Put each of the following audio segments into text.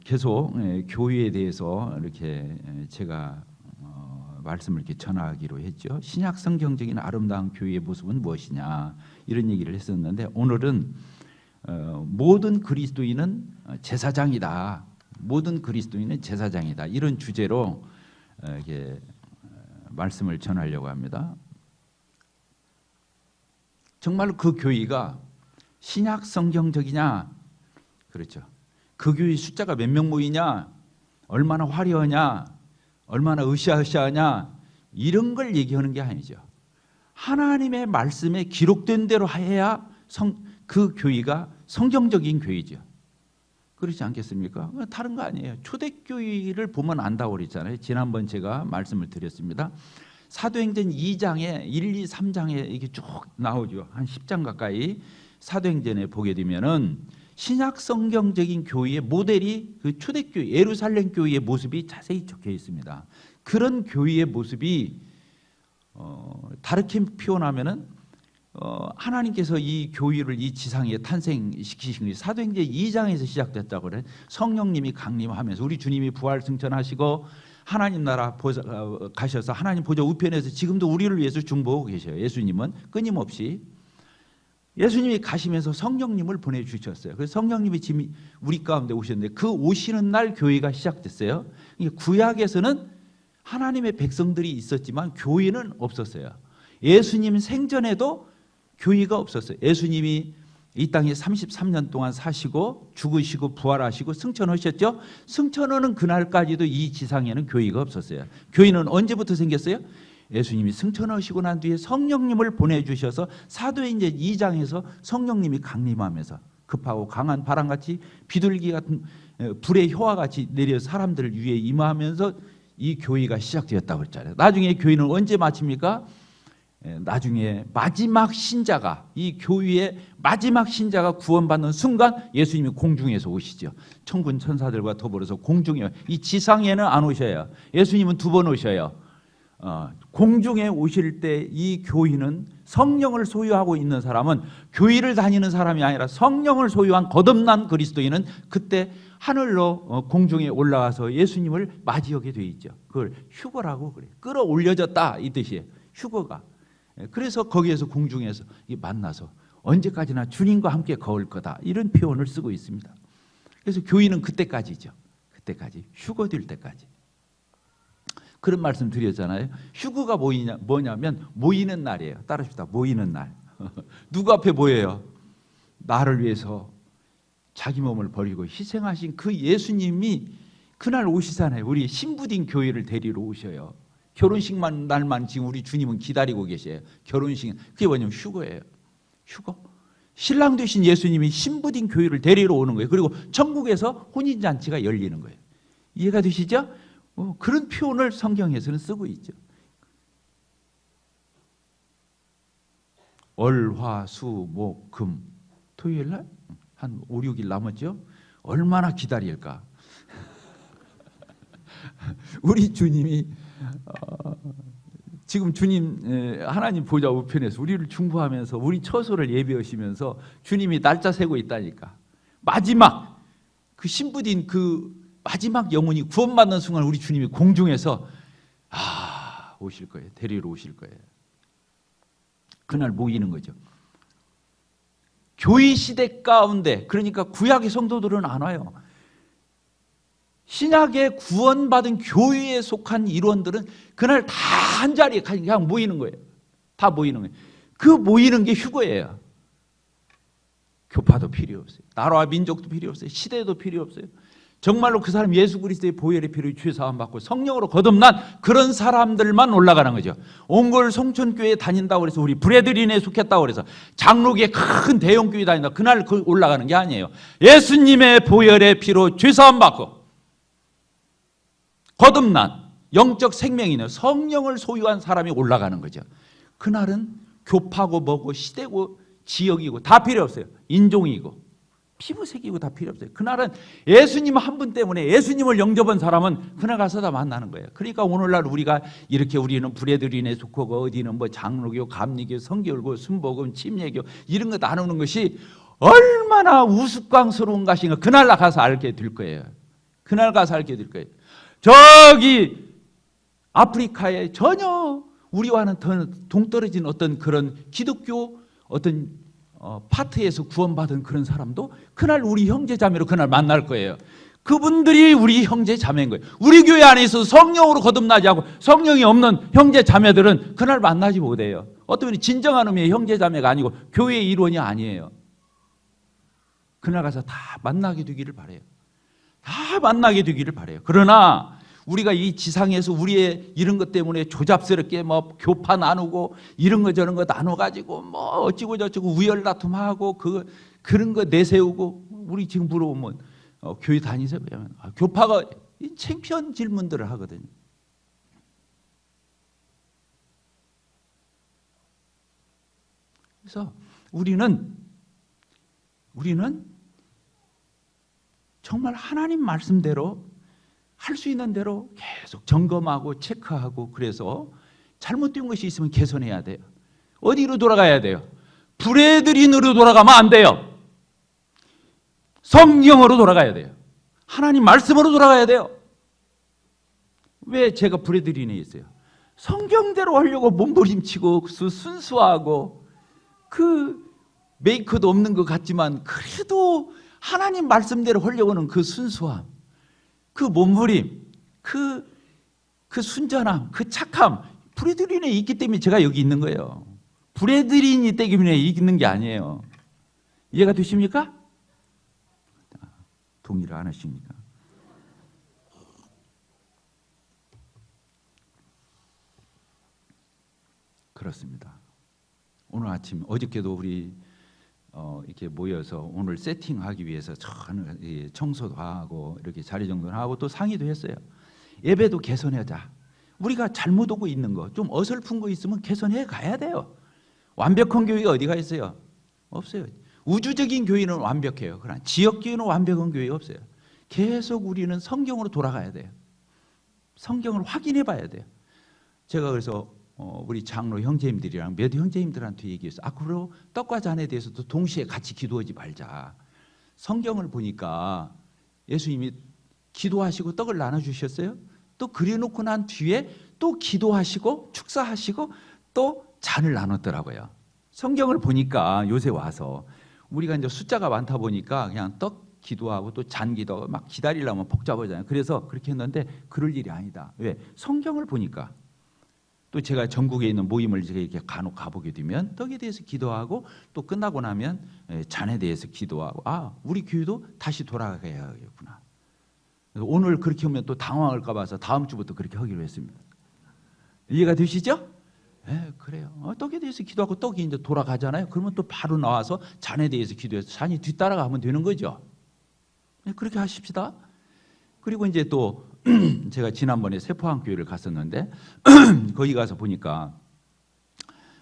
계속 교회에 대해서 이렇게 제가 말씀을 이렇게 전하기로 했죠. 신약 성경적인 아름다운 교회의 모습은 무엇이냐 이런 얘기를 했었는데, 오늘은 모든 그리스도인은 제사장이다. 모든 그리스도인은 제사장이다. 이런 주제로 이렇게 말씀을 전하려고 합니다. 정말로 그 교회가 신약 성경적이냐? 그렇죠. 그 교회 숫자가 몇 명 모이냐? 얼마나 화려하냐? 얼마나 으쌰으쌰하냐? 이런 걸 얘기하는 게 아니죠. 하나님의 말씀에 기록된 대로 해야 그 교회가 성경적인 교회죠. 그렇지 않겠습니까? 다른 거 아니에요. 초대교회를 보면 안다고 그랬잖아요. 지난번 제가 말씀을 드렸습니다. 사도행전 2장에 1, 2, 3장에 이게 쭉 나오죠. 한 10장 가까이 사도행전에 보게 되면은 신약 성경적인 교회의 모델이 그 초대교회 예루살렘 교회의 모습이 자세히 적혀 있습니다. 그런 교회의 모습이 다르게 표현하면은 하나님께서 이 교회를 이 지상에 탄생시키신 것이 사도행전 2장에서 시작됐다고 그래. 성령님이 강림하면서 우리 주님이 부활 승천하시고 하나님 나라 가셔서 하나님 보좌 우편에서 지금도 우리를 위해서 중보하고 계셔요. 예수님은 끊임없이 예수님이 가시면서 성령님을 보내주셨어요. 그래서 성령님이 지금 우리 가운데 오셨는데 그 오시는 날 교회가 시작됐어요. 구약에서는 하나님의 백성들이 있었지만 교회는 없었어요. 예수님 생전에도 교회가 없었어요. 예수님이 이 땅에 33년 동안 사시고 죽으시고 부활하시고 승천하셨죠. 승천하는 그날까지도 이 지상에는 교회가 없었어요. 교회는 언제부터 생겼어요? 예수님이 승천하시고 난 뒤에 성령님을 보내주셔서 사도행전 2장에서 성령님이 강림하면서 급하고 강한 바람같이 비둘기 같은 불의 효화같이 내려 사람들 위에 임하면서 이 교회가 시작되었다고 그랬잖아요. 나중에 교회는 언제 마칩니까? 나중에 마지막 신자가 이 교회의 마지막 신자가 구원받는 순간 예수님이 공중에서 오시죠. 천군 천사들과 더불어서 공중에, 이 지상에는 안 오셔요. 예수님은 2번 오셔요. 공중에 오실 때 이 교회는 성령을 소유하고 있는 사람은 교회를 다니는 사람이 아니라 성령을 소유한 거듭난 그리스도인은 그때 하늘로 공중에 올라가서 예수님을 맞이하게 돼 있죠. 그걸 휴거라고 그래요. 끌어올려졌다 이 뜻이에요. 휴거가. 그래서 거기에서 공중에서 만나서 언제까지나 주님과 함께 거울 거다 이런 표현을 쓰고 있습니다. 그래서 교회는 그때까지죠. 그때까지 휴거될 때까지. 그런 말씀 드렸잖아요. 휴거가 뭐냐면 모이는 날이에요. 따르십시다. 모이는 날. 누구 앞에 모여요? 나를 위해서 자기 몸을 버리고 희생하신 그 예수님이 그날 오시잖아요. 우리 신부된 교회를 데리러 오셔요. 결혼식만 날만 지금 우리 주님은 기다리고 계셔요. 결혼식. 그게 뭐냐면 휴거예요. 휴거. 신랑 되신 예수님이 신부된 교회를 데리러 오는 거예요. 그리고 천국에서 혼인잔치가 열리는 거예요. 이해가 되시죠? 그런 표현을 성경에서는 쓰고 있죠. 월, 화, 수, 목, 금, 토요일 날 한 5, 6일 남았죠. 얼마나 기다릴까. 우리 주님이 지금 주님 하나님 보좌 우편에서 우리를 중보하면서 우리 처소를 예비하시면서 주님이 날짜 세고 있다니까. 마지막 그 신부된 그 마지막 영혼이 구원받는 순간 우리 주님이 공중에서 오실 거예요. 데리러 오실 거예요. 그날 모이는 거죠. 교회 시대 가운데, 그러니까 구약의 성도들은 안 와요. 신약에 구원받은 교회에 속한 일원들은 그날 다 한 자리에 그냥 모이는 거예요. 다 모이는 거예요. 그 모이는 게 휴거예요. 교파도 필요 없어요. 나라와 민족도 필요 없어요. 시대도 필요 없어요. 정말로 그 사람 예수 그리스도의 보혈의 피로 죄 사함 받고 성령으로 거듭난 그런 사람들만 올라가는 거죠. 옹골 송천교회에 다닌다고 해서 우리 브레드린에 속했다고 해서 장로교회 큰 대형교회 다닌다 그날 올라가는 게 아니에요. 예수님의 보혈의 피로 죄 사함 받고 거듭난 영적 생명이네 성령을 소유한 사람이 올라가는 거죠. 그날은 교파고 뭐고 시대고 지역이고 다 필요 없어요. 인종이고 피부색이고 다 필요 없어요. 그날은 예수님 한 분 때문에 예수님을 영접한 사람은 그날 가서 다 만나는 거예요. 그러니까 오늘날 우리가 이렇게 우리는 브레드린에 속하고 어디는 뭐 장로교, 감리교, 성결교, 순복음, 침례교 이런 거 나누는 것이 얼마나 우스꽝스러운 것인가 그날 가서 알게 될 거예요. 그날 가서 알게 될 거예요. 저기 아프리카에 전혀 우리와는 더 동떨어진 어떤 그런 기독교 어떤 파트에서 구원받은 그런 사람도 그날 우리 형제 자매로 그날 만날 거예요. 그분들이 우리 형제 자매인 거예요. 우리 교회 안에 있어서 성령으로 거듭나지 않고 성령이 없는 형제 자매들은 그날 만나지 못해요. 어떤 분이 진정한 의미의 형제 자매가 아니고 교회의 일원이 아니에요. 그날 가서 다 만나게 되기를 바라요. 다 만나게 되기를 바라요. 그러나 우리가 이 지상에서 우리의 이런 것 때문에 조잡스럽게 뭐 교파 나누고 이런 거 저런 거 나눠가지고 뭐 어찌고 저찌고 우열다툼하고 그런 거 내세우고 우리 지금 물어보면 교회 다니세요? 그러면 교파가 창피한 질문들을 하거든요. 그래서 우리는 정말 하나님 말씀대로 할 수 있는 대로 계속 점검하고 체크하고 그래서 잘못된 것이 있으면 개선해야 돼요. 어디로 돌아가야 돼요? 브레드린으로 돌아가면 안 돼요. 성경으로 돌아가야 돼요. 하나님 말씀으로 돌아가야 돼요. 왜 제가 브레드린에 있어요? 성경대로 하려고 몸부림치고 순수하고 그 메이크도 없는 것 같지만 그래도 하나님 말씀대로 하려고 하는 그 순수함, 그 몸부림, 그 순전함, 그 착함, 브레드린에 있기 때문에 제가 여기 있는 거예요. 브레드린이 때문에 있는 게 아니에요. 이해가 되십니까? 동의를 안 하십니까? 그렇습니다. 오늘 아침 어저께도 우리 이렇게 모여서 오늘 세팅하기 위해서 청소도 하고 이렇게 자리 정돈을 하고 또 상의도 했어요. 예배도 개선하자. 우리가 잘못 오고 있는 거, 좀 어설픈 거 있으면 개선해 가야 돼요. 완벽한 교회가 어디가 있어요? 없어요. 우주적인 교회는 완벽해요. 그러나 지역 교회는 완벽한 교회가 없어요. 계속 우리는 성경으로 돌아가야 돼요. 성경을 확인해 봐야 돼요. 제가 그래서 우리 장로 형제님들이랑 몇 형제님들한테 얘기했어요. 앞으로 떡과 잔에 대해서도 동시에 같이 기도하지 말자. 성경을 보니까 예수님이 기도하시고 떡을 나눠주셨어요. 또 그려놓고 난 뒤에 또 기도하시고 축사하시고 또 잔을 나눴더라고요. 성경을 보니까 요새 와서 우리가 이제 숫자가 많다 보니까 그냥 떡 기도하고 또 잔 기도하고 막 기다리려면 복잡하잖아요. 그래서 그렇게 했는데 그럴 일이 아니다. 왜? 성경을 보니까. 또 제가 전국에 있는 모임을 이렇게 간혹 가보게 되면 떡에 대해서 기도하고 또 끝나고 나면 잔에 대해서 기도하고 우리 교회도 다시 돌아가야겠구나. 오늘 그렇게 하면 또 당황할까 봐서 다음 주부터 그렇게 하기로 했습니다. 이해가 되시죠? 네, 그래요. 떡에 대해서 기도하고 떡이 이제 돌아가잖아요. 그러면 또 바로 나와서 잔에 대해서 기도해서 잔이 뒤따라가면 되는 거죠. 네, 그렇게 하십시다. 그리고 이제 또 제가 지난번에 세포항교회를 갔었는데 거기 가서 보니까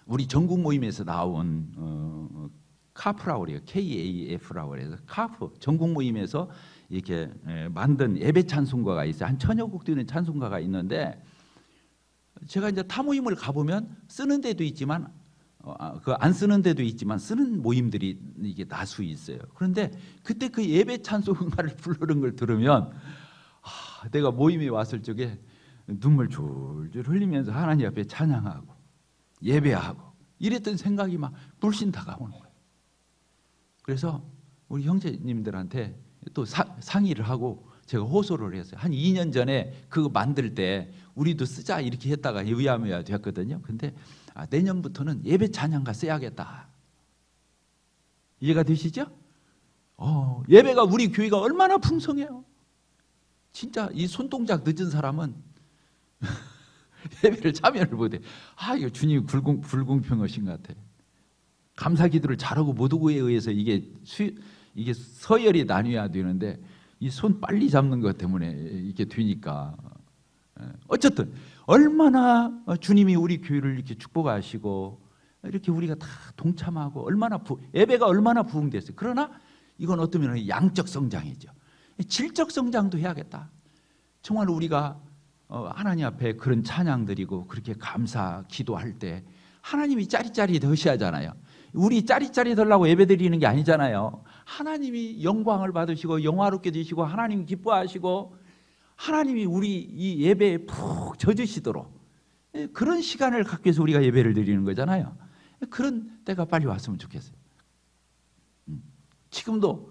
우리 전국 모임에서 나온 카프라고 그래요. KAF라고 그래서 카프 전국 모임에서 이렇게 만든 예배 찬송가가 있어요. 한 1000여 곡 되는 찬송가가 있는데 제가 이제 타 모임을 가보면 쓰는 데도 있지만 안 쓰는 데도 있지만 쓰는 모임들이 이게 다수 있어요. 그런데 그때 그 예배 찬송가를 부르는 걸 들으면 내가 모임에 왔을 적에 눈물 줄줄 흘리면서 하나님 앞에 찬양하고 예배하고 이랬던 생각이 막 불신 다가오는 거예요. 그래서 우리 형제님들한테 또 상의를 하고 제가 호소를 했어요. 한 2년 전에 그거 만들 때 우리도 쓰자 이렇게 했다가 의아미가 되었거든요. 근데 내년부터는 예배 찬양가 써야겠다. 이해가 되시죠? 예배가 우리 교회가 얼마나 풍성해요. 진짜 이 손동작 늦은 사람은 예배를 참여를 못해. 이거 주님이 불공평하신 것 같아. 감사 기도를 잘하고 못하고에 의해서 이게 서열이 나뉘어야 되는데 이 손 빨리 잡는 것 때문에 이게 되니까. 어쨌든 얼마나 주님이 우리 교회를 이렇게 축복하시고 이렇게 우리가 다 동참하고 예배가 얼마나 부흥됐어요. 그러나 이건 어쩌면 양적 성장이죠. 질적 성장도 해야겠다. 정말 우리가 하나님 앞에 그런 찬양 드리고 그렇게 감사 기도할 때 하나님이 짜릿짜릿 하셔야잖아요. 우리 짜릿짜릿 하려고 예배 드리는 게 아니잖아요. 하나님이 영광을 받으시고 영화롭게 되시고 하나님 기뻐하시고 하나님이 우리 이 예배에 푹 젖으시도록 그런 시간을 갖기 위해서 우리가 예배를 드리는 거잖아요. 그런 때가 빨리 왔으면 좋겠어요. 지금도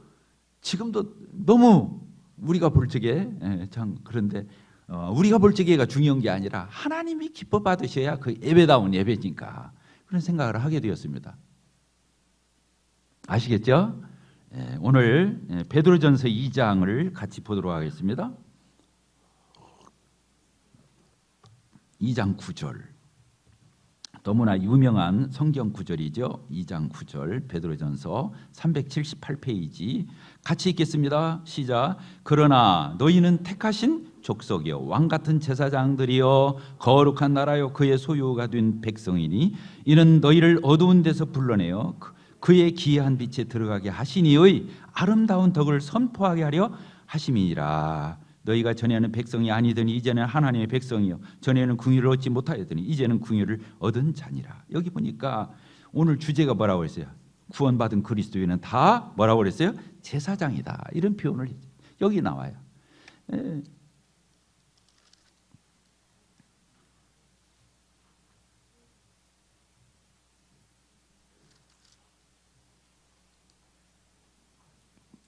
너무 우리가 볼 적에 참 그런데 우리가 볼 적에가 중요한 게 아니라 하나님이 기뻐 받으셔야 그 예배다운 예배니까 그런 생각을 하게 되었습니다. 아시겠죠? 오늘 베드로전서 2장을 같이 보도록 하겠습니다. 2장 9절 너무나 유명한 성경 구절이죠. 2장 9절 베드로전서 378페이지 같이 읽겠습니다. 시작. 그러나 너희는 택하신 족속이요 왕같은 제사장들이요 거룩한 나라요 그의 소유가 된 백성이니 이는 너희를 어두운 데서 불러내어 그의 기이한 빛에 들어가게 하시니의 아름다운 덕을 선포하게 하려 하심이니라. 너희가 전에는 백성이 아니더니 이제는 하나님의 백성이요 전에는 궁유를 얻지 못하였더니 이제는 궁유를 얻은 자니라. 여기 보니까 오늘 주제가 뭐라고 했어요? 구원받은 그리스도인은 다 뭐라고 그랬어요? 제사장이다. 이런 표현을 여기 나와요.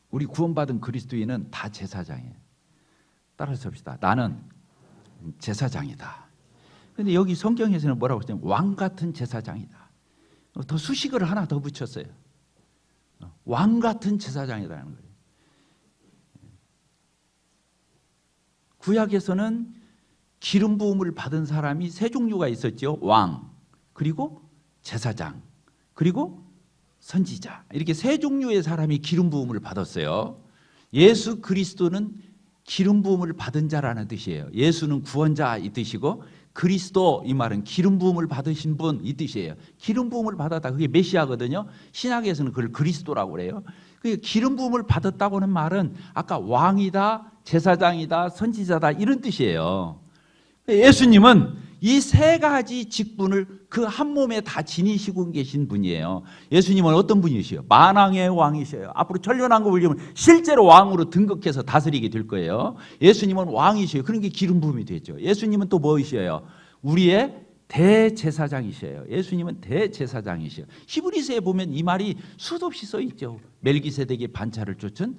우리 구원받은 그리스도인은 다 제사장이에요. 따라서 합시다. 나는 제사장이다. 그런데 여기 성경에서는 뭐라고 했어요? 왕 같은 제사장이다. 더 수식어를 하나 더 붙였어요. 왕 같은 제사장이라는 거예요. 구약에서는 기름 부음을 받은 사람이 세 종류가 있었죠. 왕, 그리고 제사장, 그리고 선지자. 이렇게 세 종류의 사람이 기름 부음을 받았어요. 예수 그리스도는 기름 부음을 받은 자라는 뜻이에요. 예수는 구원자 이 뜻이고 그리스도 이 말은 기름 부음을 받으신 분 이 뜻이에요. 기름 부음을 받았다. 그게 메시아거든요. 신약에서는 그걸 그리스도라고 그래요. 기름 부음을 받았다고는 말은 아까 왕이다, 제사장이다, 선지자다 이런 뜻이에요. 예수님은 이 세 가지 직분을 그 한 몸에 다 지니시고 계신 분이에요. 예수님은 어떤 분이시요? 만왕의 왕이셔요. 앞으로 천년왕국을 이루면 실제로 왕으로 등극해서 다스리게 될 거예요. 예수님은 왕이셔요. 그런 게 기름 부음이 되죠. 예수님은 또 뭐이셔요? 우리의 대제사장이셔요. 예수님은 대제사장이셔요. 히브리서에 보면 이 말이 수도 없이 써 있죠. 멜기세덱의 반차를 쫓은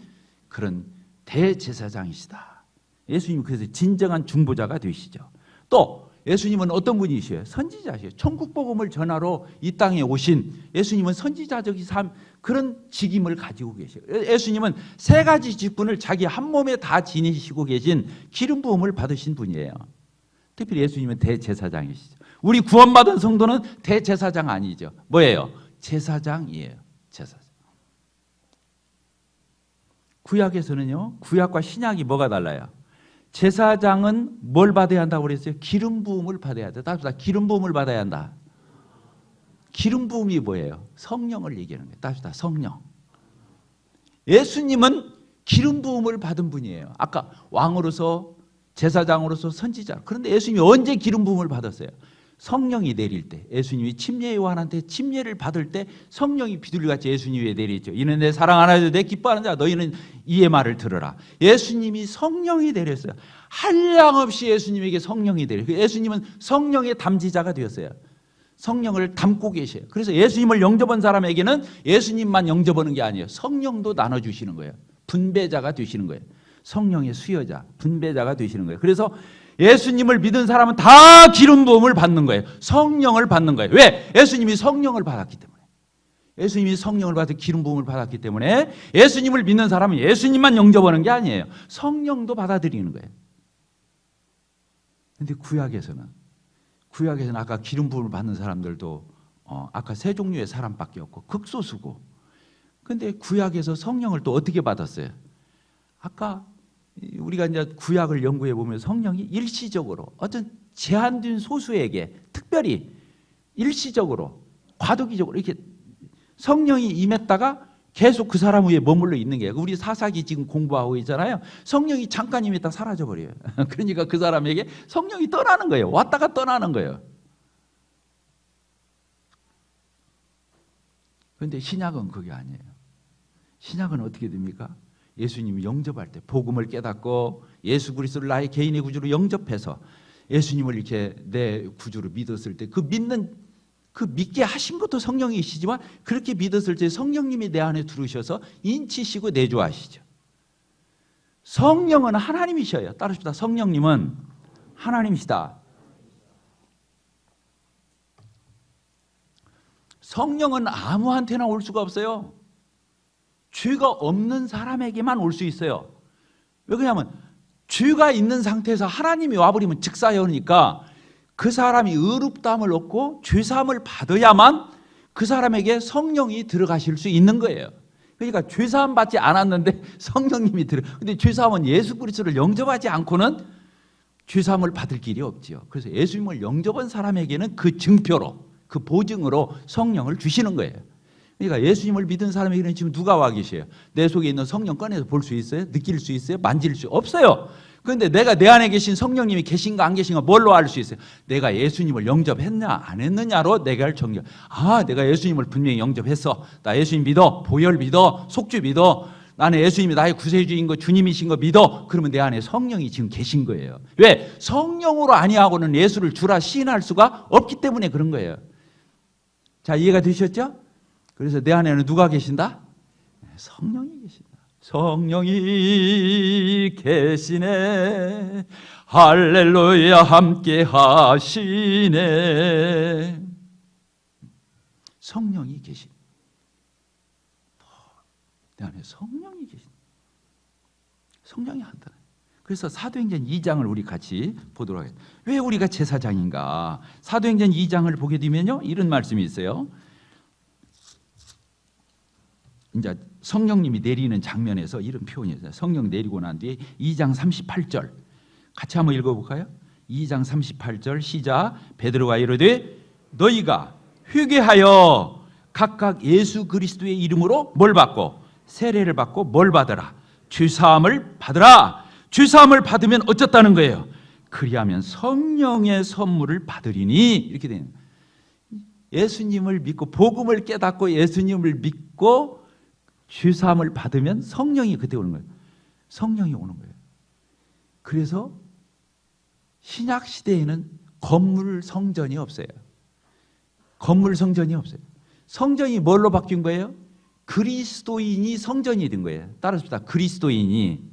그런 대제사장이시다. 예수님 그래서 진정한 중보자가 되시죠. 또 예수님은 어떤 분이시에요? 선지자시에요. 천국 복음을 전하러 이 땅에 오신 예수님은 선지자적인 삶 그런 직임을 가지고 계셔요. 예수님은 세 가지 직분을 자기 한 몸에 다 지니시고 계신 기름 부음을 받으신 분이에요. 특별히 예수님은 대제사장이시죠. 우리 구원받은 성도는 대제사장 아니죠. 뭐예요? 제사장이에요. 제사장. 구약에서는요. 구약과 신약이 뭐가 달라요? 제사장은 뭘 받아야 한다고 그랬어요? 기름 부음을 받아야 돼. 따뜻하다. 기름 부음을 받아야 한다. 기름 부음이 뭐예요? 성령을 얘기하는 거예요. 따뜻하다. 성령. 예수님은 기름 부음을 받은 분이에요. 아까 왕으로서 제사장으로서 선지자. 그런데 예수님이 언제 기름 부음을 받았어요? 성령이 내릴 때. 예수님이 침례 요한한테 침례를 받을 때 성령이 비둘기같이 예수님 위에 내리죠. 이는 내 사랑하는 아들 내 기뻐하는 자 너희는 이의 말을 들으라. 예수님이 성령이 내렸어요. 한량없이 예수님에게 성령이 내려요. 예수님은 성령의 담지자가 되었어요. 성령을 담고 계셔요. 그래서 예수님을 영접한 사람에게는 예수님만 영접하는 게 아니에요. 성령도 나눠주시는 거예요. 분배자가 되시는 거예요. 성령의 수여자, 분배자가 되시는 거예요. 그래서 예수님을 믿은 사람은 다 기름 부음을 받는 거예요. 성령을 받는 거예요. 왜? 예수님이 성령을 받았기 때문에. 예수님이 성령을 받아 기름 부음을 받았기 때문에 예수님을 믿는 사람은 예수님만 영접하는 게 아니에요. 성령도 받아들이는 거예요. 그런데 구약에서는 아까 기름 부음을 받는 사람들도 아까 세 종류의 사람밖에 없고 극소수고. 그런데 구약에서 성령을 또 어떻게 받았어요? 아까 우리가 이제 구약을 연구해 보면 성령이 일시적으로 어떤 제한된 소수에게 특별히 일시적으로 과도기적으로 이렇게 성령이 임했다가 계속 그 사람 위에 머물러 있는 게 우리 사사기 지금 공부하고 있잖아요. 성령이 잠깐 임했다 사라져 버려요. 그러니까 그 사람에게 성령이 떠나는 거예요. 왔다가 떠나는 거예요. 그런데 신약은 그게 아니에요. 신약은 어떻게 됩니까? 예수님이 영접할 때 복음을 깨닫고 예수 그리스도를 나의 개인의 구주로 영접해서 예수님을 이렇게 내 구주로 믿었을 때 그 믿게 하신 것도 성령이시지만 그렇게 믿었을 때 성령님이 내 안에 들으셔서 인치시고 내주하시죠. 성령은 하나님이셔요. 따르십니다. 성령님은 하나님이시다. 성령은 아무한테나 올 수가 없어요. 죄가 없는 사람에게만 올 수 있어요. 왜 그러냐면 죄가 있는 상태에서 하나님이 와버리면 즉사여니까 그 사람이 의롭다함을 얻고 죄사함을 받아야만 그 사람에게 성령이 들어가실 수 있는 거예요. 그러니까 죄사함 받지 않았는데 성령님이 근데 죄사함은 예수 그리스도를 영접하지 않고는 죄사함을 받을 길이 없지요. 그래서 예수님을 영접한 사람에게는 그 증표로, 그 보증으로 성령을 주시는 거예요. 그러니까 예수님을 믿은 사람에게는 지금 누가 와 계세요? 내 속에 있는 성령 꺼내서 볼 수 있어요? 느낄 수 있어요? 만질 수 없어요. 그런데 내가 내 안에 계신 성령님이 계신가 안 계신가 뭘로 알 수 있어요? 내가 예수님을 영접했냐 안 했느냐로 내가 알 정령. 아, 내가 예수님을 분명히 영접했어. 나 예수님 믿어. 보혈 믿어. 속주 믿어. 나는 예수님이 나의 구세주인 거 주님이신 거 믿어. 그러면 내 안에 성령이 지금 계신 거예요. 왜? 성령으로 아니하고는 예수를 주라 시인할 수가 없기 때문에 그런 거예요. 자, 이해가 되셨죠? 그래서 내 안에는 누가 계신다? 성령이 계신다. 성령이 계시네. 할렐루야 함께 하시네. 성령이 계신. 내 안에 성령이 계신. 성령이 한다. 그래서 사도행전 2장을 우리 같이 보도록 하겠습니다. 왜 우리가 제사장인가? 사도행전 2장을 보게 되면요, 이런 말씀이 있어요. 이제 성령님이 내리는 장면에서 이런 표현이 있어요. 성령 내리고 난 뒤에 2장 38절 같이 한번 읽어볼까요? 2장 38절 시작. 베드로가 이르되 너희가 회개하여 각각 예수 그리스도의 이름으로 뭘 받고? 세례를 받고 뭘 받으라? 죄사함을 받으라. 죄사함을 받으면 어쩌다는 거예요? 그리하면 성령의 선물을 받으리니. 이렇게 되는 거예요. 예수님을 믿고 복음을 깨닫고 예수님을 믿고 죄사함을 받으면 성령이 그때 오는 거예요. 성령이 오는 거예요. 그래서 신약 시대에는 건물 성전이 없어요. 건물 성전이 없어요. 성전이 뭘로 바뀐 거예요? 그리스도인이 성전이 된 거예요. 따라합시다. 그리스도인이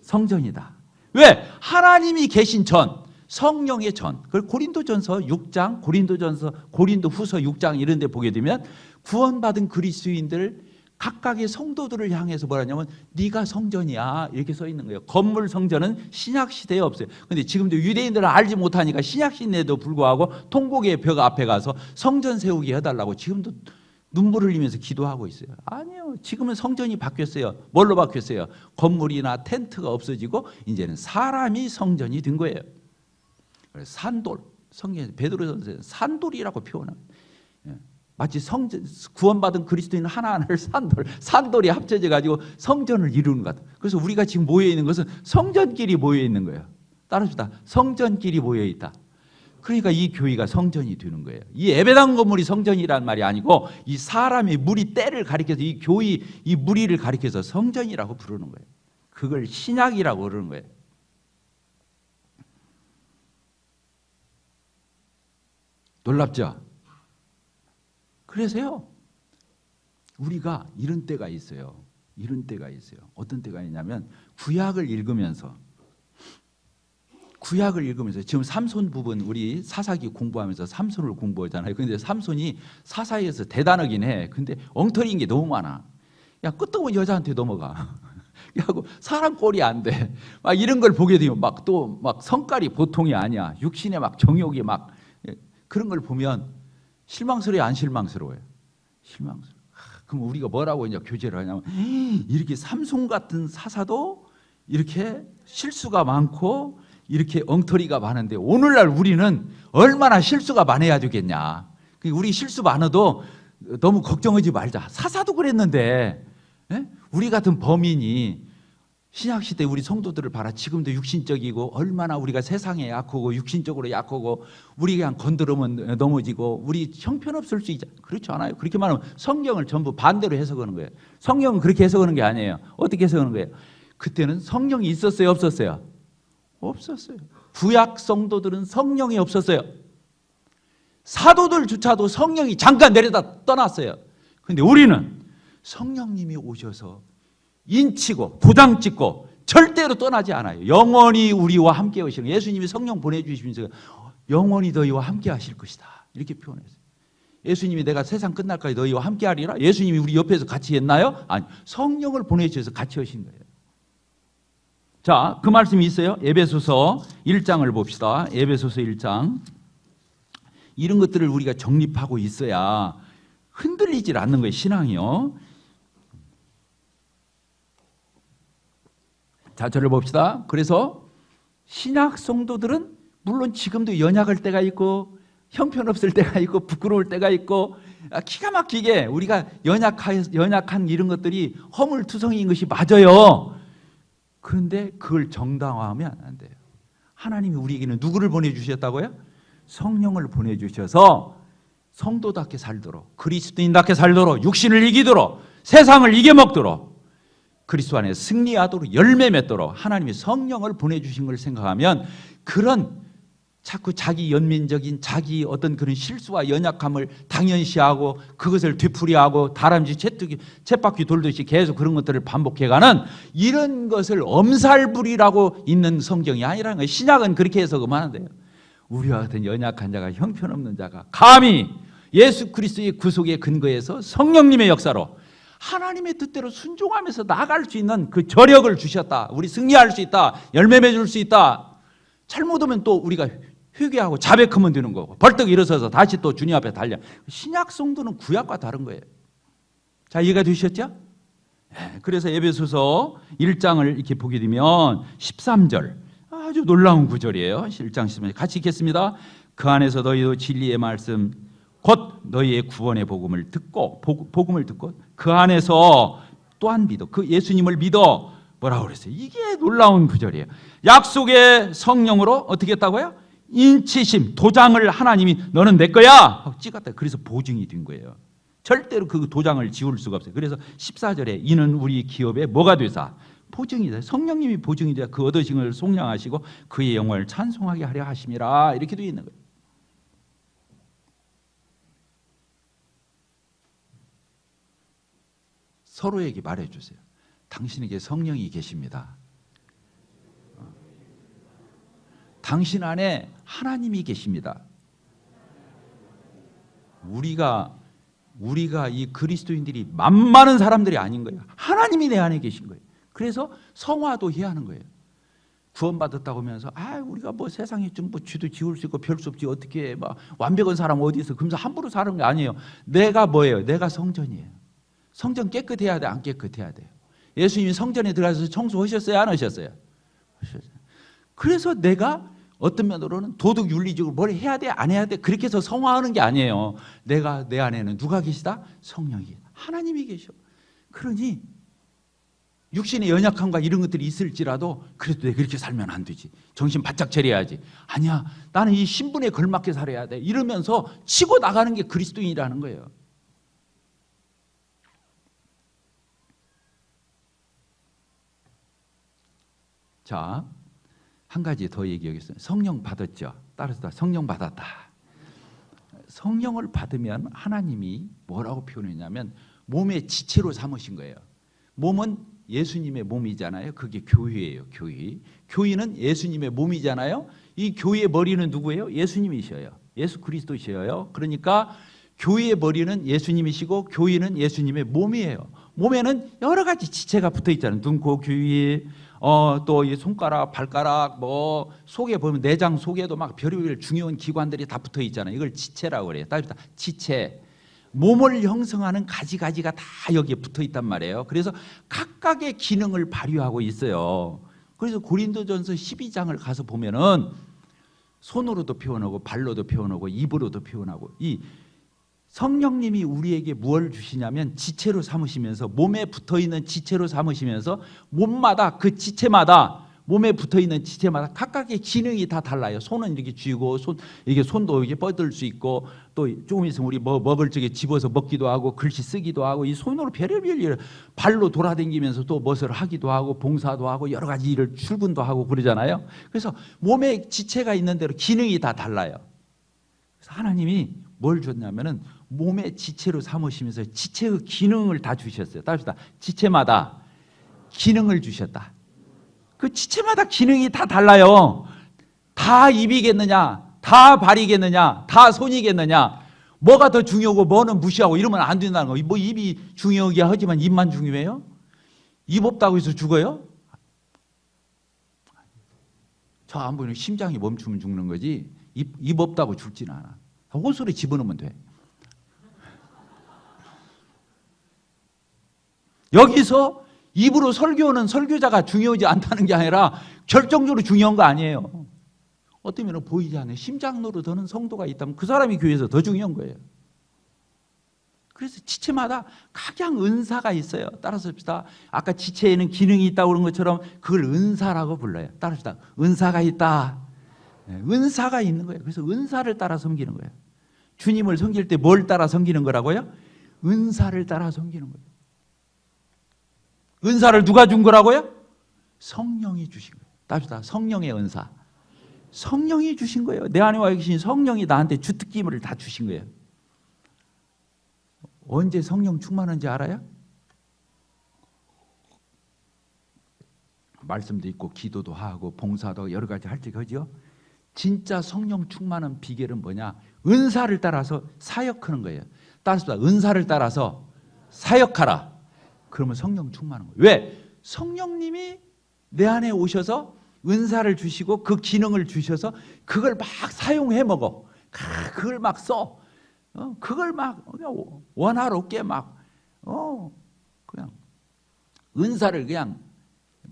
성전이다. 왜? 하나님이 계신 전, 성령의 전. 그걸 고린도전서 6장, 고린도후서 6장 이런 데 보게 되면 구원받은 그리스도인들 각각의 성도들을 향해서 뭐라냐면 네가 성전이야 이렇게 써 있는 거예요. 건물 성전은 신약 시대에 없어요. 근데 지금도 유대인들은 알지 못하니까 신약 시대에도 불구하고 통곡의 벽 앞에 가서 성전 세우게 해달라고 지금도 눈물을 흘리면서 기도하고 있어요. 아니요. 지금은 성전이 바뀌었어요. 뭘로 바뀌었어요? 건물이나 텐트가 없어지고 이제는 사람이 성전이 된 거예요. 그래서 산돌, 성경 베드로 선생은 산돌이라고 표현합니다. 마치 성전, 구원받은 그리스도인 하나하나를 산돌이 합쳐져 가지고 성전을 이루는 것 같아요. 그래서 우리가 지금 모여 있는 것은 성전끼리 모여 있는 거예요. 따라합시다. 성전끼리 모여 있다. 그러니까 이 교회가 성전이 되는 거예요. 이 예배당 건물이 성전이란 말이 아니고 이 사람의 무리 때를 가리켜서 이 교회 이 무리를 가리켜서 성전이라고 부르는 거예요. 그걸 신약이라고 그러는 거예요. 놀랍죠? 그래서요, 우리가 이런 때가 있어요. 이런 때가 있어요. 어떤 때가 있냐면 구약을 읽으면서 지금 삼손 부분 우리 사사기 공부하면서 삼손을 공부하잖아요. 근데 삼손이 사사에서 대단하긴 해. 근데 엉터리인 게 너무 많아. 야, 끝도 없는 여자한테 넘어가. 야고 사람 꼴이 안 돼. 막 이런 걸 보게 되면 막 또 막 성깔이 보통이 아니야. 육신에 막 정욕이 막 그런 걸 보면 실망스러워요, 안 실망스러워요? 실망스러워. 그럼 우리가 뭐라고 이제 교제를 하냐면 이렇게 삼손 같은 사사도 이렇게 실수가 많고 이렇게 엉터리가 많은데 오늘날 우리는 얼마나 실수가 많아야 되겠냐. 우리 실수 많아도 너무 걱정하지 말자. 사사도 그랬는데 우리 같은 범인이 신약시대 우리 성도들을 봐라. 지금도 육신적이고 얼마나 우리가 세상에 약하고 육신적으로 약하고 우리 그냥 건드리면 넘어지고 우리 형편없을 수 있잖아요. 그렇지 않아요? 그렇게 말하면 성경을 전부 반대로 해석하는 거예요. 성경은 그렇게 해석하는 게 아니에요. 어떻게 해석하는 거예요? 그때는 성령이 있었어요? 없었어요? 없었어요. 구약 성도들은 성령이 없었어요. 사도들조차도 성령이 잠깐 내려다 떠났어요. 그런데 우리는 성령님이 오셔서 인치고 도장 찍고 절대로 떠나지 않아요. 영원히 우리와 함께 하시는, 예수님이 성령 보내주시면서 영원히 너희와 함께 하실 것이다, 이렇게 표현했어요. 예수님이 내가 세상 끝날까지 너희와 함께 하리라, 예수님이 우리 옆에서 같이 했나요? 아니, 성령을 보내주셔서 같이 하신 거예요. 자, 그 말씀이 있어요. 에베소서 1장을 봅시다. 에베소서 1장. 이런 것들을 우리가 정립하고 있어야 흔들리질 않는 거예요, 신앙이요. 자, 저를 봅시다. 그래서 신약 성도들은 물론 지금도 연약할 때가 있고 형편없을 때가 있고 부끄러울 때가 있고 기가 막히게 우리가 연약한 이런 것들이 허물투성이인 것이 맞아요. 그런데 그걸 정당화하면 안 돼요. 하나님이 우리에게는 누구를 보내주셨다고요? 성령을 보내주셔서 성도답게 살도록, 그리스도인답게 살도록, 육신을 이기도록, 세상을 이겨먹도록, 그리스도 안에 승리하도록, 열매 맺도록 하나님이 성령을 보내주신 걸 생각하면 그런 자꾸 자기 연민적인 자기 어떤 그런 실수와 연약함을 당연시하고 그것을 되풀이하고 다람쥐 쳇바퀴 돌듯이 계속 그런 것들을 반복해가는 이런 것을 엄살부리라고 있는 성경이 아니라는 거예요. 신약은 그렇게 해석하면 안 돼요. 우리와 같은 연약한 자가, 형편없는 자가 감히 예수 그리스도의 구속의 근거에서 성령님의 역사로 하나님의 뜻대로 순종하면서 나아갈 수 있는 그 저력을 주셨다. 우리 승리할 수 있다. 열매 맺을 수 있다. 잘못하면 또 우리가 회개하고 자백하면 되는 거고 벌떡 일어서서 다시 또 주님 앞에 달려. 신약 성도는 구약과 다른 거예요. 자, 이해가 되셨죠? 그래서 에베소서 1장을 이렇게 보게 되면 13절 아주 놀라운 구절이에요. 1장 13절 같이 읽겠습니다. 그 안에서 너희도 진리의 말씀 곧 너희의 구원의 복음을 듣고 그 안에서 또한 믿어, 그 예수님을 믿어. 뭐라고 그랬어요? 이게 놀라운 구절이에요. 약속의 성령으로 어떻게 했다고요? 인치심, 도장을 하나님이 너는 내 거야 찍었다. 그래서 보증이 된 거예요. 절대로 그 도장을 지울 수가 없어요. 그래서 14절에 이는 우리 기업에 뭐가 되사? 보증이 돼. 성령님이 보증이 돼. 그 얻으신 걸 속량하시고 그의 영광을 찬송하게 하려 하심이라, 이렇게 되어 있는 거예요. 서로에게 말해주세요. 당신에게 성령이 계십니다. 당신 안에 하나님이 계십니다. 우리가 이 그리스도인들이 만만한 사람들이 아닌 거예요. 하나님이 내 안에 계신 거예요. 그래서 성화도 해야 하는 거예요. 구원받았다고 하면서 우리가 뭐 세상에 좀 뭐 쥐도 지울 수 있고 별 수 없지 어떻게 해. 막 완벽한 사람 어디 있어. 그러면서 함부로 사는 게 아니에요. 내가 뭐예요? 내가 성전이에요. 성전 깨끗해야 돼, 안 깨끗해야 돼요? 예수님이 성전에 들어가서 청소하셨어요, 안 하셨어요? 하셨어요. 그래서 내가 어떤 면으로는 도덕 윤리적으로 뭘 해야 돼, 안 해야 돼, 그렇게 해서 성화하는 게 아니에요. 내 안에는 누가 계시다? 성령이, 하나님이 계셔. 그러니 육신의 연약함과 이런 것들이 있을지라도 그래도 내가 그렇게 살면 안 되지. 정신 바짝 차려야지. 아니야, 나는 이 신분에 걸맞게 살아야 돼. 이러면서 치고 나가는 게 그리스도인이라는 거예요. 자, 한 가지 더 얘기하겠습니다. 성령 받았죠? 따라서 성령 받았다. 성령을 받으면 하나님이 뭐라고 표현했냐면 몸의 지체로 삼으신 거예요. 몸은 예수님의 몸이잖아요. 그게 교회예요. 교회는 예수님의 몸이잖아요. 이 교회의 머리는 누구예요? 예수님이셔요. 예수 그리스도셔요. 그러니까 교회의 머리는 예수님이시고 교회는 예수님의 몸이에요. 몸에는 여러 가지 지체가 붙어 있잖아요. 눈, 코, 귀, 또 이 손가락, 발가락, 뭐 속에 보면 내장 속에도 막 별의별 중요한 기관들이 다 붙어 있잖아요. 이걸 지체라고 그래요. 따집니다. 지체. 몸을 형성하는 가지가지가 다 여기에 붙어 있단 말이에요. 그래서 각각의 기능을 발휘하고 있어요. 그래서 고린도전서 12장을 가서 보면은 손으로도 표현하고 발로도 표현하고 입으로도 표현하고 이 성령님이 우리에게 무엇을 주시냐면 지체로 삼으시면서, 몸에 붙어있는 지체로 삼으시면서 몸마다, 그 지체마다, 몸에 붙어있는 지체마다 각각의 기능이 다 달라요. 손은 이렇게 쥐고, 이게 손도 이렇게 뻗을 수 있고, 또 조금 있으면 우리 먹을 적에 집어서 먹기도 하고, 글씨 쓰기도 하고, 이 손으로 별의별 일을, 발로 돌아다니면서 또 무엇을 하기도 하고, 봉사도 하고, 여러 가지 일을 출근도 하고 그러잖아요. 그래서 몸에 지체가 있는 대로 기능이 다 달라요. 그래서 하나님이 뭘 줬냐면은 몸의 지체로 삼으시면서 지체의 기능을 다 주셨어요. 따릅시다. 지체마다 기능을 주셨다. 그 지체마다 기능이 다 달라요. 다 입이겠느냐, 다 발이겠느냐, 다 손이겠느냐, 뭐가 더 중요하고 뭐는 무시하고 이러면 안 된다는 거예요. 뭐 입이 중요하긴 하지만 입만 중요해요? 입 없다고 해서 죽어요? 저 안 보이는 심장이 멈추면 죽는 거지 입 없다고 죽지는 않아. 호수를 집어넣으면 돼. 여기서 입으로 설교하는 설교자가 중요하지 않다는 게 아니라 결정적으로 중요한 거 아니에요. 어떤 면은 보이지 않아요. 심장으로 드는 성도가 있다면 그 사람이 교회에서 더 중요한 거예요. 그래서 지체마다 각양 은사가 있어요. 따라서 합시다. 아까 지체에는 기능이 있다고 그런 것처럼 그걸 은사라고 불러요. 따라서 은사가 있다. 은사가 있는 거예요. 그래서 은사를 따라 섬기는 거예요. 주님을 섬길 때 뭘 따라 섬기는 거라고요? 은사를 따라 섬기는 거예요. 은사를 누가 준 거라고요? 성령이 주신 거예요. 따라서 성령의 은사. 성령이 주신 거예요. 내 안에 와 계신 성령이 나한테 주특기를 다 주신 거예요. 언제 성령 충만한지 알아요? 말씀도 있고 기도도 하고 봉사도 여러 가지 할 때 그죠? 진짜 성령 충만한 비결은 뭐냐? 은사를 따라서 사역하는 거예요. 따라서 은사를 따라서 사역하라. 그러면 성령 충만한 거예요. 왜? 성령님이 내 안에 오셔서 은사를 주시고 그 기능을 주셔서 그걸 막 사용해 먹어. 그걸 막 써. 그걸 막 원활하게 막 그냥 은사를 그냥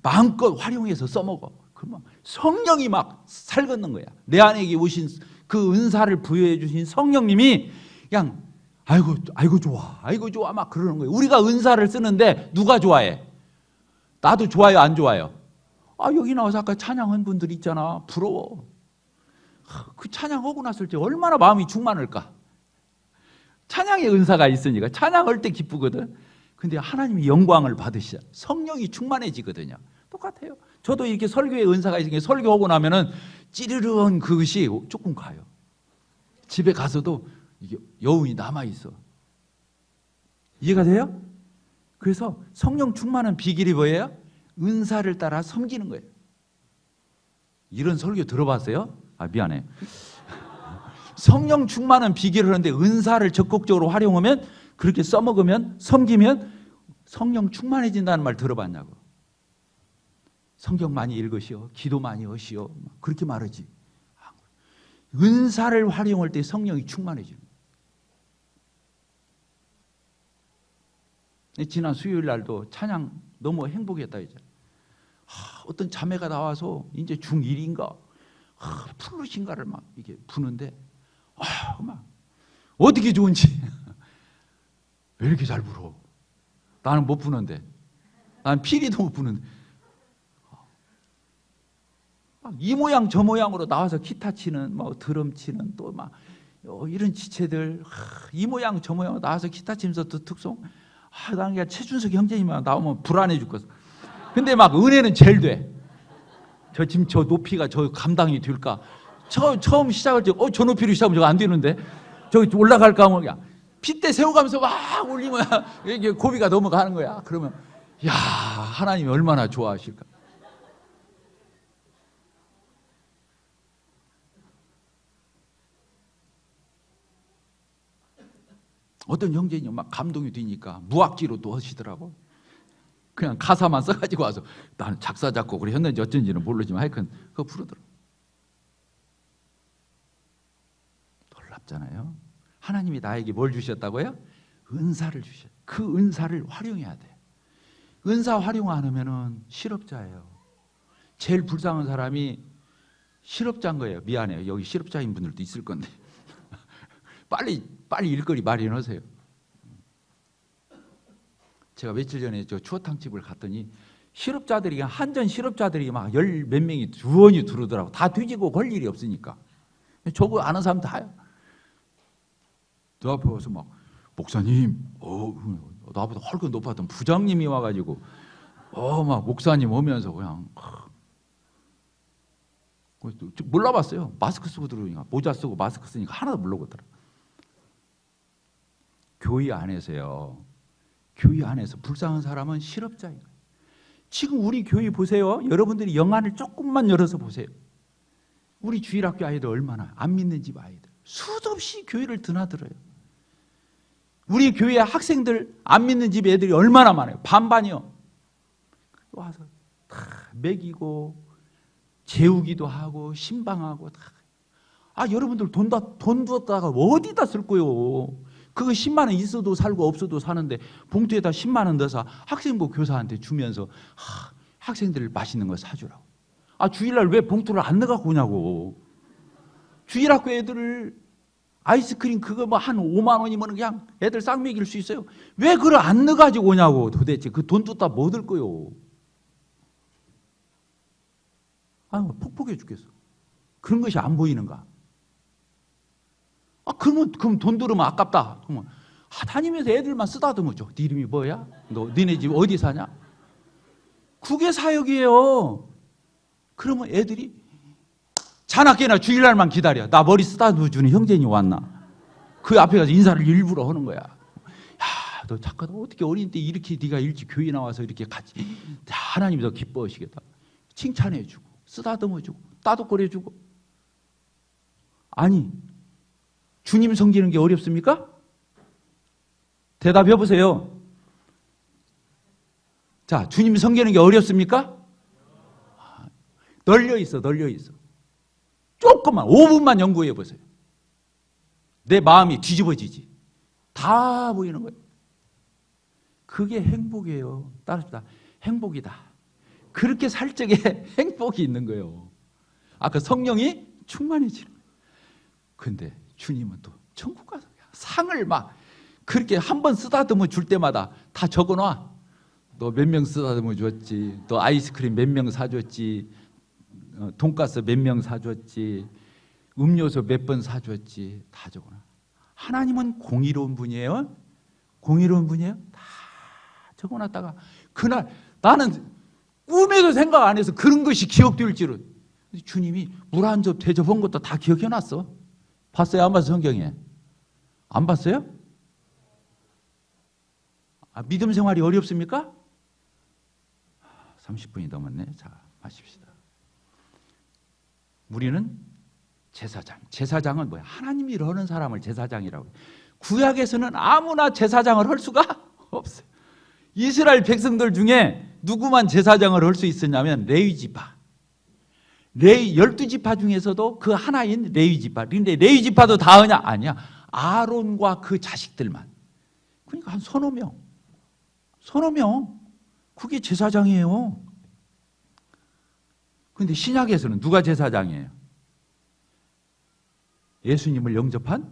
마음껏 활용해서 써먹어. 그러면 성령이 막 살걷는 거야. 내 안에 오신 그 은사를 부여해 주신 성령님이 그냥 아이고 좋아 막 그러는 거예요. 우리가 은사를 쓰는데 누가 좋아해? 나도 좋아요, 안 좋아요? 여기 나와서 아까 찬양한 분들 있잖아. 부러워. 그 찬양하고 났을 때 얼마나 마음이 충만할까? 찬양의 은사가 있으니까 찬양할 때 기쁘거든. 근데 하나님이 영광을 받으시자 성령이 충만해지거든요. 똑같아요. 저도 이렇게 설교의 은사가 있으니까 설교하고 나면은 찌르르한 그것이 조금 가요. 집에 가서도 이게 여운이 남아있어. 이해가 돼요? 그래서 성령 충만한 비결이 뭐예요? 은사를 따라 섬기는 거예요. 이런 설교 들어봤어요? 미안해. 성령 충만한 비결을 하는데 은사를 적극적으로 활용하면, 그렇게 써먹으면, 섬기면 성령 충만해진다는 말 들어봤냐고. 성경 많이 읽으시오, 기도 많이 하시오, 그렇게 말하지. 은사를 활용할 때 성령이 충만해지는 거예요. 지난 수요일 날도 찬양 너무 행복했다 이제. 어떤 자매가 나와서 이제 중1인가 플루신가를 막 이게 부는데 막 어떻게 좋은지 왜 이렇게 잘 불어? 나는 못 부는데, 나는 피리도 못 부는데 막 이 모양 저 모양으로 나와서 기타 치는, 뭐 드럼 치는, 또 막 이런 지체들 이 모양 저 모양으로 나와서 기타 치면서 또 특송. 나는 그냥 최준석 형제님만 나오면 불안해 죽겠어. 근데 막 은혜는 제일 돼. 지금 저 높이가 저 감당이 될까? 처음 시작할 때 저 높이로 시작하면 저거 안 되는데 저기 올라갈까 하면 그냥 핏대 세워가면서 막 올리면 이게 고비가 넘어가는 거야. 그러면 야, 하나님이 얼마나 좋아하실까? 어떤 형제님 막 감동이 되니까 무악기로 또 하시더라고. 그냥 가사만 써가지고 와서, 나는 작사 작곡을 했는지 어쩐지는 모르지만 하여튼 그거 부르더라고. 놀랍잖아요. 하나님이 나에게 뭘 주셨다고요? 은사를 주셨어요. 그 은사를 활용해야 돼. 은사 활용 안 하면은 실업자예요. 제일 불쌍한 사람이 실업자인 거예요. 미안해요. 여기 실업자인 분들도 있을 건데 빨리 빨리 일거리 마련하세요. 제가 며칠 전에 저 추어탕집을 갔더니 실업자들이 한전 실업자들이 막 열 몇 명이 두원이 들어오더라고. 다 뒤지고 걸 일이 없으니까. 저거 아는 사람 다요. 저 앞에 와서 막 목사님, 나보다 훨씬 높았던 부장님이 와가지고 막 목사님 오면서 그냥 몰라봤어요. 마스크 쓰고 들어오니까 모자 쓰고 마스크 쓰니까 하나도 모르겠더라. 교회 안에서요. 교회 안에서 불쌍한 사람은 실업자예요. 지금 우리 교회 보세요. 여러분들이 영안을 조금만 열어서 보세요. 우리 주일학교 아이들 얼마나 안 믿는 집 아이들 수도 없이 교회를 드나들어요. 우리 교회 학생들 안 믿는 집 애들이 얼마나 많아요. 반반이요. 와서 다 먹이고 재우기도 하고 신방하고 다. 여러분들 돈 뒀다가 어디다 쓸 거요? 그거 10만 원 있어도 살고 없어도 사는데 봉투에다 10만 원 넣어서 학생부 교사한테 주면서 학생들 맛있는 거 사주라고. 주일날 왜 봉투를 안 넣어갖고 오냐고. 주일학교 애들을 아이스크림 그거 뭐 한 5만 원이면 그냥 애들 싹 먹일 수 있어요. 왜 그걸 안 넣어가지고 오냐고. 도대체 그 돈 뒀다 뭐 얻을 거요. 폭폭해 죽겠어. 그런 것이 안 보이는가? 그럼 돈 들으면 아깝다. 그러면 다니면서 애들만 쓰다듬어줘. 네 이름이 뭐야? 너네 집 어디 사냐? 그게 사역이에요. 그러면 애들이 자나깨나 주일날만 기다려. 나 머리 쓰다듬어주는 형제니 왔나? 그 앞에 가서 인사를 일부러 하는 거야. 야, 너 잠깐 어떻게 어린 때 이렇게 네가 일찍 교회 나와서 이렇게 같이 하나님이 더 기뻐하시겠다. 칭찬해주고 쓰다듬어주고 따독거려주고. 아니 주님 섬기는 게 어렵습니까? 대답해 보세요. 자, 주님 섬기는 게 어렵습니까? 널려 있어. 조금만 5분만 연구해 보세요. 내 마음이 뒤집어지지. 다 보이는 거예요. 그게 행복이에요. 따라합시다. 행복이다. 그렇게 살 적에 행복이 있는 거예요. 그 성령이 충만해지는 거예요. 근데 주님은 또 천국 가서 상을 막 그렇게 한 번 쓰다듬어 줄 때마다 다 적어놔. 너 몇 명 쓰다듬어 줬지. 너 아이스크림 몇 명 사줬지. 돈가스 몇 명 사줬지. 음료수 몇 번 사줬지. 다 적어놔. 하나님은 공의로운 분이에요. 공의로운 분이에요. 다 적어놨다가 그날 나는 꿈에도 생각 안 해서 그런 것이 기억될 줄은. 주님이 물 한 접 대접한 것도 다 기억해놨어. 봤어요? 안 봤어요? 성경에? 안 봤어요? 믿음 생활이 어렵습니까? 30분이 넘었네. 자, 마십시다. 우리는 제사장. 제사장은 뭐야? 하나님이 일하는 사람을 제사장이라고 해요. 구약에서는 아무나 제사장을 할 수가 없어요. 이스라엘 백성들 중에 누구만 제사장을 할 수 있었냐면 레위지파. 12지파 중에서도 그 하나인 레위지파. 그런데 레위지파도 다 하냐? 아니야. 아론과 그 자식들만. 그러니까 한 서너 명. 그게 제사장이에요. 그런데 신약에서는 누가 제사장이에요? 예수님을 영접한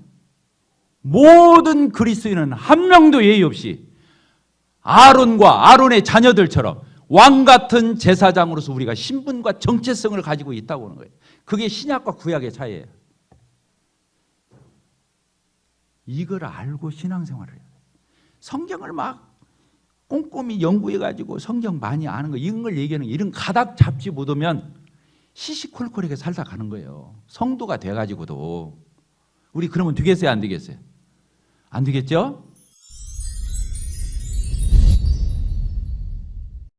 모든 그리스도인은 한 명도 예의 없이 아론과 아론의 자녀들처럼 왕 같은 제사장으로서 우리가 신분과 정체성을 가지고 있다고 하는 거예요. 그게 신약과 구약의 차이예요. 이걸 알고 신앙생활을 해야 돼요. 성경을 막 꼼꼼히 연구해가지고 성경 많이 아는 거 이런 걸 얘기하는 거, 이런 가닥 잡지 못하면 시시콜콜하게 살다 가는 거예요. 성도가 돼가지고도. 우리 그러면 되겠어요? 안 되겠어요? 안 되겠죠?